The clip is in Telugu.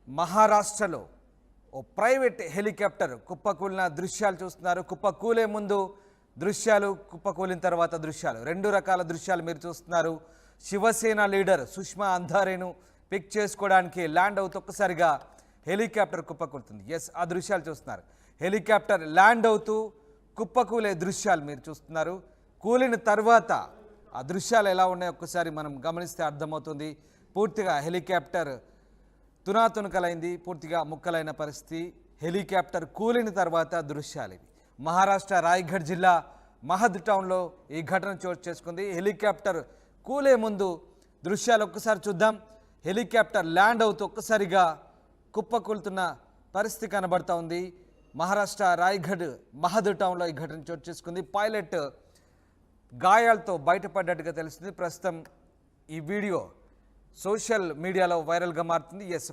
మహారాష్ట్రలో ఓ ప్రైవేట్ హెలికాప్టర్ కుప్పకూలిన దృశ్యాలు చూస్తున్నారు. కుప్పకూలే ముందు దృశ్యాలు, కుప్పకూలిన తర్వాత దృశ్యాలు, రెండు రకాల దృశ్యాలు మీరు చూస్తున్నారు. శివసేన లీడర్ సుష్మా అంధారేను పిక్ చేసుకోవడానికి ల్యాండ్ అవుతూ ఒక్కసారిగా హెలికాప్టర్ కుప్పకూలుతుంది. ఎస్, ఆ దృశ్యాలు చూస్తున్నారు. హెలికాప్టర్ ల్యాండ్ అవుతూ కుప్పకూలే దృశ్యాలు మీరు చూస్తున్నారు. కూలిన తర్వాత ఆ దృశ్యాలు ఎలా ఉన్నాయో ఒక్కసారి మనం గమనిస్తే అర్థమవుతుంది. పూర్తిగా హెలికాప్టర్ తునాతునకలైంది, పూర్తిగా ముక్కలైన పరిస్థితి. హెలికాప్టర్ కూలిన తర్వాత దృశ్యాలు ఇవి. మహారాష్ట్ర రాయ్గఢ్ జిల్లా మహద్ టౌన్లో ఈ ఘటన చోటు చేసుకుంది. హెలికాప్టర్ కూలే ముందు దృశ్యాలు ఒక్కసారి చూద్దాం. హెలికాప్టర్ ల్యాండ్ అవుతూ ఒక్కసారిగా కుప్పకూలుతున్న పరిస్థితి కనబడతా ఉంది. మహారాష్ట్ర రాయ్గఢ్ మహద్ టౌన్లో ఈ ఘటన చోటు చేసుకుంది. పైలట్ గాయాలతో బయటపడ్డట్టుగా తెలుస్తుంది. ప్రస్తుతం ఈ వీడియో సోషల్ మీడియాలో వైరల్గా మారుతుంది. ఎస్.